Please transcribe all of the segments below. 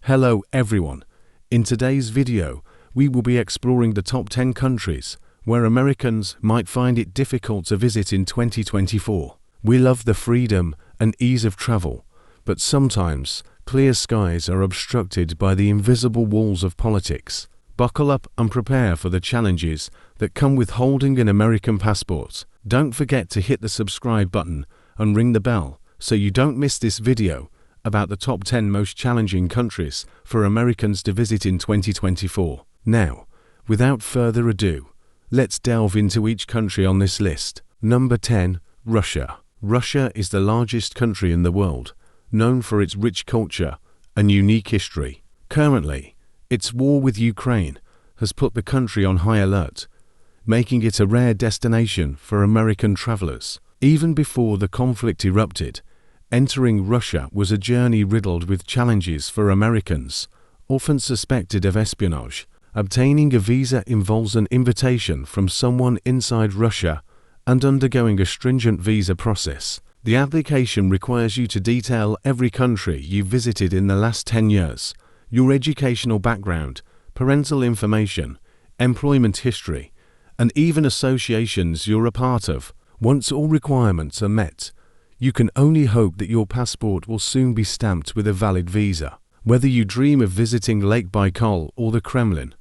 Hello everyone. In today's video, we will be exploring the top 10 countries where Americans might find it difficult to visit in 2024. We love the freedom and ease of travel, but sometimes clear skies are obstructed by the invisible walls of politics. Buckle up and prepare for the challenges that come with holding an American passport. Don't forget to hit the subscribe button and ring the bell so you don't miss this video about the top 10 most challenging countries for Americans to visit in 2024. Now, without further ado, let's delve into each country on this list. Number 10. Russia. Russia is the largest country in the world, known for its rich culture and unique history. Currently, its war with Ukraine has put the country on high alert, making it a rare destination for American travelers. Even before the conflict erupted, entering Russia was a journey riddled with challenges for Americans, often suspected of espionage. Obtaining a visa involves an invitation from someone inside Russia and undergoing a stringent visa process. The application requires you to detail every country you visited in the last 10 years, your educational background, parental information, employment history, and even associations you're a part of. Once all requirements are met, you can only hope that your passport will soon be stamped with a valid visa. Whether you dream of visiting Lake Baikal or the Kremlin,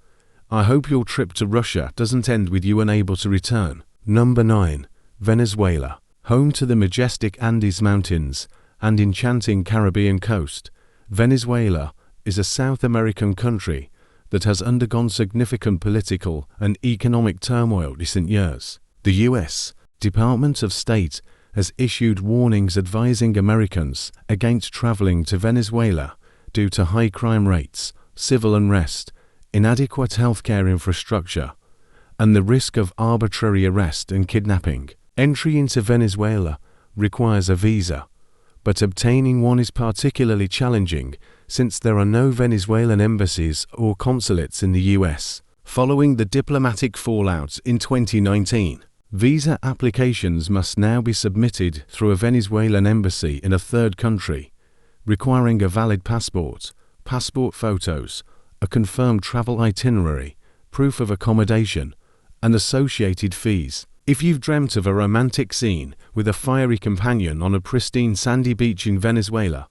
I hope your trip to Russia doesn't end with you unable to return. Number 9. Venezuela. Home to the majestic Andes Mountains and enchanting Caribbean coast, Venezuela is a South American country that has undergone significant political and economic turmoil in recent years. The U.S. Department of State has issued warnings advising Americans against traveling to Venezuela due to high crime rates, civil unrest, inadequate healthcare infrastructure, and the risk of arbitrary arrest and kidnapping. Entry into Venezuela requires a visa, but obtaining one is particularly challenging since there are no Venezuelan embassies or consulates in the U.S. Following the diplomatic fallout in 2019, visa applications must now be submitted through a Venezuelan embassy in a third country, requiring a valid passport, passport photos, a confirmed travel itinerary, proof of accommodation, and associated fees. If you've dreamt of a romantic scene with a fiery companion on a pristine sandy beach in Venezuela,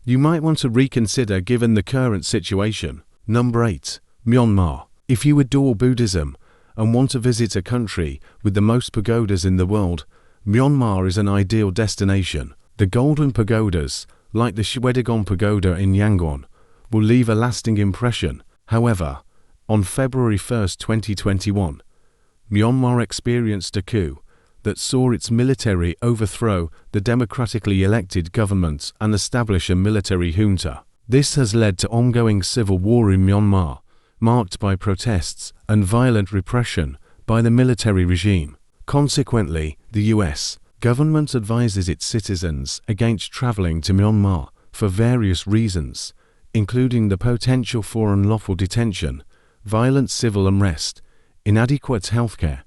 you might want to reconsider given the current situation. Number 8. Myanmar. If you adore Buddhism and want to visit a country with the most pagodas in the world, Myanmar is an ideal destination. The golden pagodas, like the Shwedagon Pagoda in Yangon, will leave a lasting impression. However, on February 1, 2021, Myanmar experienced a coup that saw its military overthrow the democratically elected government and establish a military junta. This has led to ongoing civil war in Myanmar, marked by protests and violent repression by the military regime. Consequently, the U.S. government advises its citizens against traveling to Myanmar for various reasons, including the potential for unlawful detention, violent civil unrest, inadequate healthcare,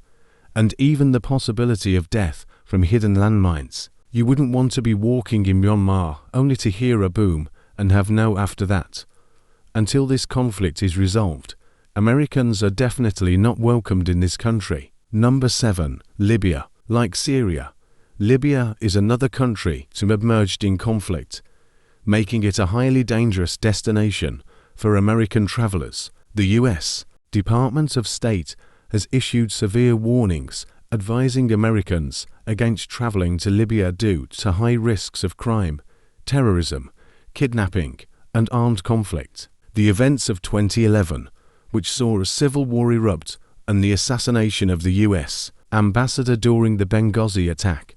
and even the possibility of death from hidden landmines. You wouldn't want to be walking in Myanmar only to hear a boom and have no after that. Until this conflict is resolved, Americans are definitely not welcomed in this country. Number 7. Libya. Like Syria, Libya is another country submerged in conflict, making it a highly dangerous destination for American travelers. The U.S. Department of State has issued severe warnings advising Americans against traveling to Libya due to high risks of crime, terrorism, kidnapping, and armed conflict. The events of 2011, which saw a civil war erupt and the assassination of the U.S. ambassador during the Benghazi attack,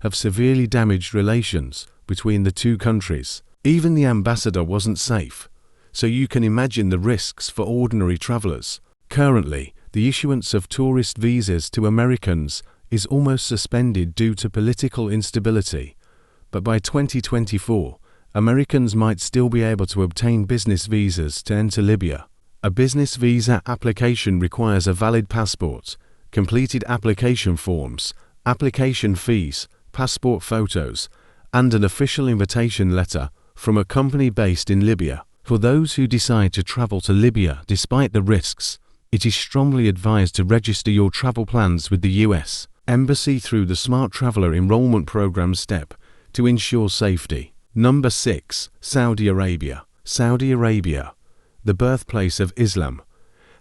have severely damaged relations between the two countries. Even the ambassador wasn't safe, so you can imagine the risks for ordinary travelers. Currently, the issuance of tourist visas to Americans is almost suspended due to political instability, but by 2024, Americans might still be able to obtain business visas to enter Libya. A business visa application requires a valid passport, completed application forms, application fees, passport photos, and an official invitation letter from a company based in Libya. For those who decide to travel to Libya despite the risks, it is strongly advised to register your travel plans with the U.S. Embassy through the Smart Traveler Enrollment Program step to ensure safety. Number 6. Saudi Arabia. Saudi Arabia, the birthplace of Islam,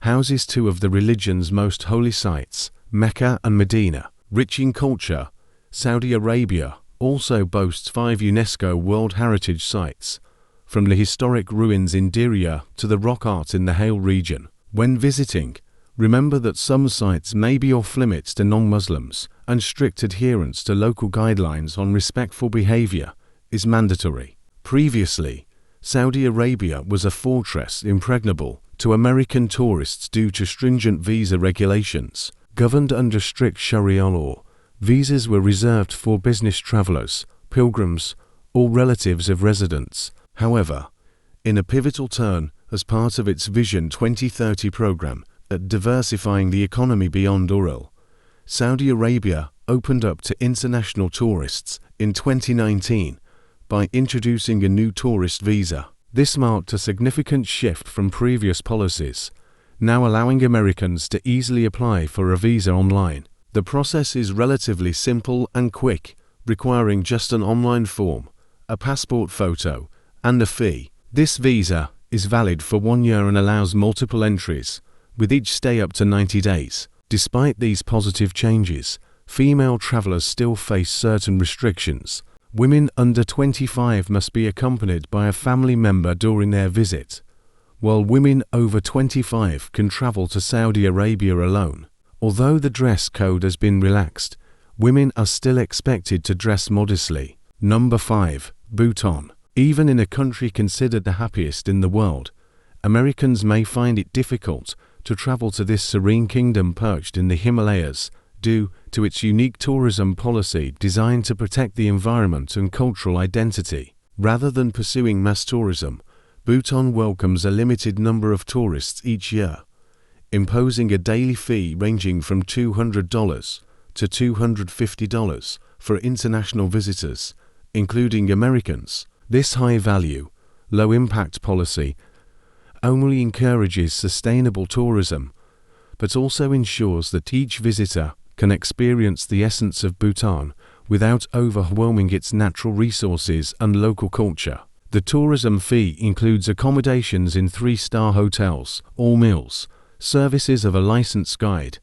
houses two of the religion's most holy sites, Mecca and Medina. Rich in culture, Saudi Arabia also boasts 5 UNESCO World Heritage Sites, from the historic ruins in Diriyah to the rock art in the Hale region. When visiting, remember that some sites may be off-limits to non-Muslims, and strict adherence to local guidelines on respectful behavior is mandatory. Previously, Saudi Arabia was a fortress impregnable to American tourists due to stringent visa regulations. Governed under strict Sharia law, visas were reserved for business travelers, pilgrims, or relatives of residents. However, in a pivotal turn as part of its Vision 2030 program at diversifying the economy beyond oil, Saudi Arabia opened up to international tourists in 2019 by introducing a new tourist visa. This marked a significant shift from previous policies, now allowing Americans to easily apply for a visa online. The process is relatively simple and quick, requiring just an online form, a passport photo, and a fee. This visa is valid for 1 year and allows multiple entries, with each stay up to 90 days. Despite these positive changes, female travelers still face certain restrictions. Women under 25 must be accompanied by a family member during their visit, while women over 25 can travel to Saudi Arabia alone. Although the dress code has been relaxed, women are still expected to dress modestly. Number 5. Bhutan. Even in a country considered the happiest in the world, Americans may find it difficult to travel to this serene kingdom perched in the Himalayas due to its unique tourism policy designed to protect the environment and cultural identity. Rather than pursuing mass tourism, Bhutan welcomes a limited number of tourists each year, imposing a daily fee ranging from $200 to $250 for international visitors, including Americans. This high-value, low-impact policy only encourages sustainable tourism, but also ensures that each visitor can experience the essence of Bhutan without overwhelming its natural resources and local culture. The tourism fee includes accommodations in 3-star hotels, all meals, services of a licensed guide,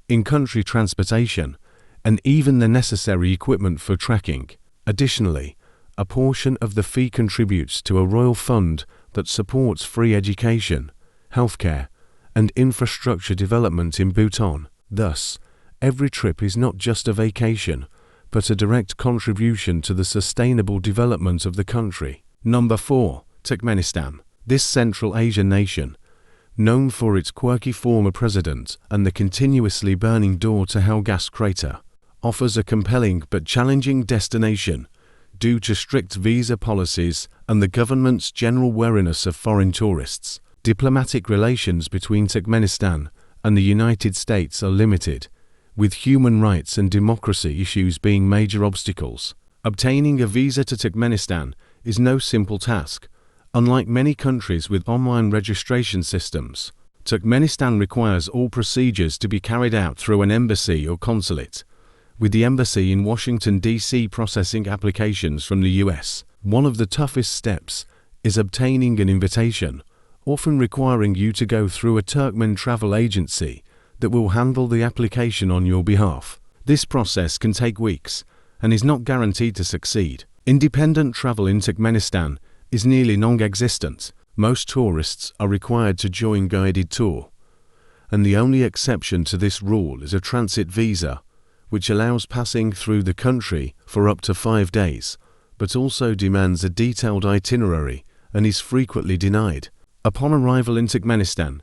in-country transportation, and even the necessary equipment for trekking. Additionally, a portion of the fee contributes to a royal fund that supports free education, healthcare, and infrastructure development in Bhutan. Thus, every trip is not just a vacation, but a direct contribution to the sustainable development of the country. Number 4. Turkmenistan. This Central Asian nation, known for its quirky former president and the continuously burning door to hell gas crater, offers a compelling but challenging destination due to strict visa policies and the government's general wariness of foreign tourists. Diplomatic relations between Turkmenistan and the United States are limited, with human rights and democracy issues being major obstacles. Obtaining a visa to Turkmenistan is no simple task. Unlike many countries with online registration systems, Turkmenistan requires all procedures to be carried out through an embassy or consulate, with the embassy in Washington, D.C. processing applications from the U.S. One of the toughest steps is obtaining an invitation, often requiring you to go through a Turkmen travel agency that will handle the application on your behalf. This process can take weeks and is not guaranteed to succeed. Independent travel in Turkmenistan is nearly non-existent. Most tourists are required to join guided tour, and the only exception to this rule is a transit visa, which allows passing through the country for up to 5 days, but also demands a detailed itinerary and is frequently denied. Upon arrival in Turkmenistan,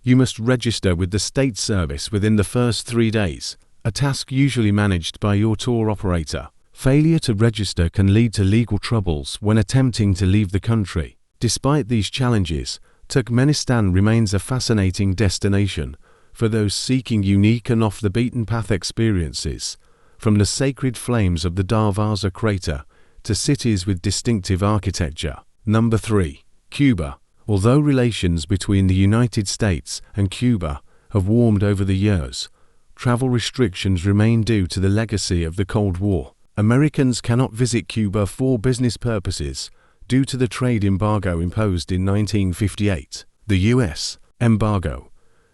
you must register with the state service within the first 3 days, a task usually managed by your tour operator. Failure to register can lead to legal troubles when attempting to leave the country. Despite these challenges, Turkmenistan remains a fascinating destination for those seeking unique and off-the-beaten-path experiences, from the sacred flames of the Darvaza crater to cities with distinctive architecture. Number 3. Cuba. Although relations between the United States and Cuba have warmed over the years, travel restrictions remain due to the legacy of the Cold War. Americans cannot visit Cuba for business purposes due to the trade embargo imposed in 1958. The U.S. embargo,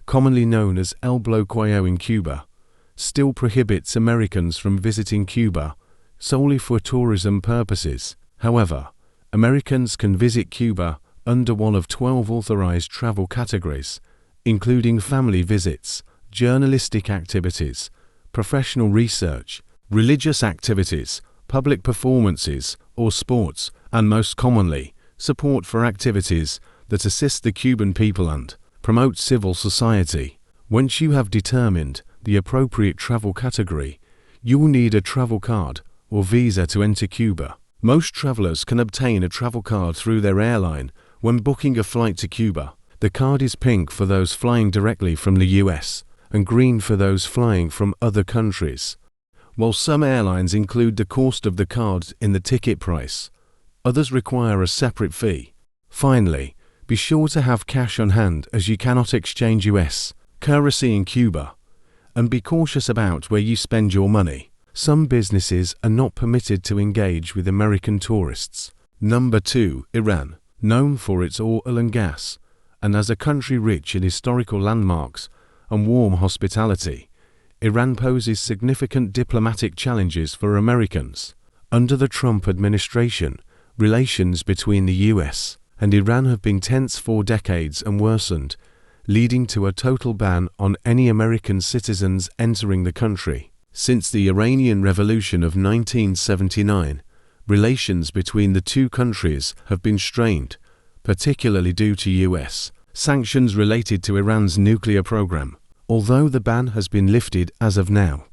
commonly known as El Bloqueo in Cuba, still prohibits Americans from visiting Cuba solely for tourism purposes. However, Americans can visit Cuba under one of 12 authorized travel categories, including family visits, journalistic activities, professional research, religious activities, public performances, or sports, and most commonly, support for activities that assist the Cuban people and promote civil society. Once you have determined the appropriate travel category, you will need a travel card or visa to enter Cuba. Most travelers can obtain a travel card through their airline when booking a flight to Cuba. The card is pink for those flying directly from the US and green for those flying from other countries. While some airlines include the cost of the card in the ticket price, others require a separate fee. Finally, be sure to have cash on hand as you cannot exchange US currency in Cuba, and be cautious about where you spend your money. Some businesses are not permitted to engage with American tourists. Number 2. Iran. Known for its oil and gas, and as a country rich in historical landmarks and warm hospitality, Iran poses significant diplomatic challenges for Americans. Under the Trump administration, relations between the US and Iran have been tense for decades and worsened, leading to a total ban on any American citizens entering the country. Since the Iranian Revolution of 1979, relations between the two countries have been strained, particularly due to US sanctions related to Iran's nuclear program. Although the ban has been lifted as of now,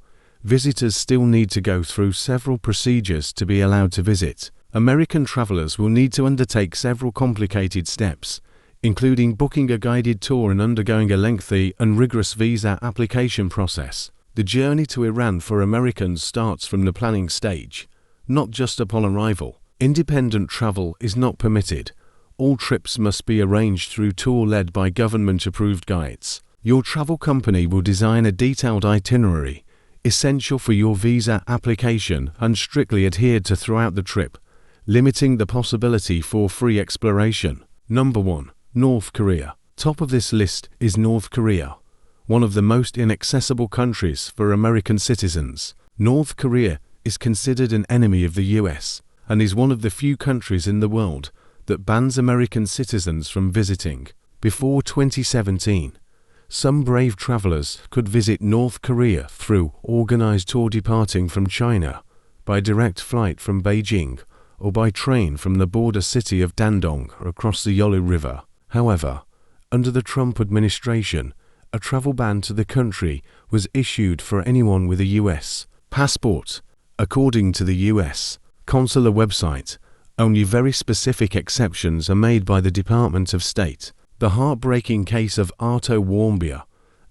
visitors still need to go through several procedures to be allowed to visit. American travelers will need to undertake several complicated steps, including booking a guided tour and undergoing a lengthy and rigorous visa application process. The journey to Iran for Americans starts from the planning stage, not just upon arrival. Independent travel is not permitted. All trips must be arranged through tour led by government-approved guides. Your travel company will design a detailed itinerary, essential for your visa application and strictly adhered to throughout the trip, limiting the possibility for free exploration. Number 1. North Korea. Top of this list is North Korea, one of the most inaccessible countries for American citizens. North Korea is considered an enemy of the US and is one of the few countries in the world that bans American citizens from visiting. Before 2017, some brave travelers could visit North Korea through organized tour departing from China, by direct flight from Beijing, or by train from the border city of Dandong across the Yalu River. However, under the Trump administration, a travel ban to the country was issued for anyone with a US passport. According to the US consular website, only very specific exceptions are made by the Department of State. The heartbreaking case of Arto Warmbier,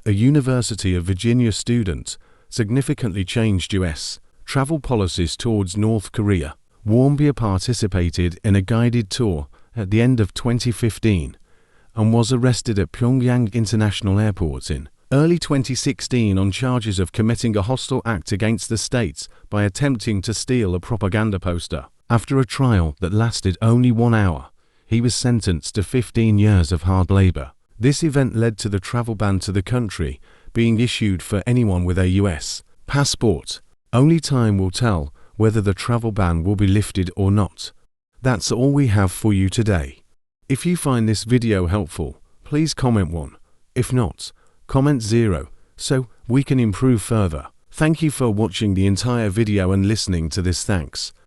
a University of Virginia student, significantly changed US travel policies towards North Korea. Warmbier participated in a guided tour at the end of 2015 and was arrested at Pyongyang International Airport in early 2016 on charges of committing a hostile act against the state by attempting to steal a propaganda poster. After a trial that lasted only 1 hour, he was sentenced to 15 years of hard labor. This event led to the travel ban to the country being issued for anyone with a US passport. Only time will tell whether the travel ban will be lifted or not. That's all we have for you today. If you find this video helpful, please comment 1. If not, comment 0, so we can improve further. Thank you for watching the entire video and listening to this. Thanks.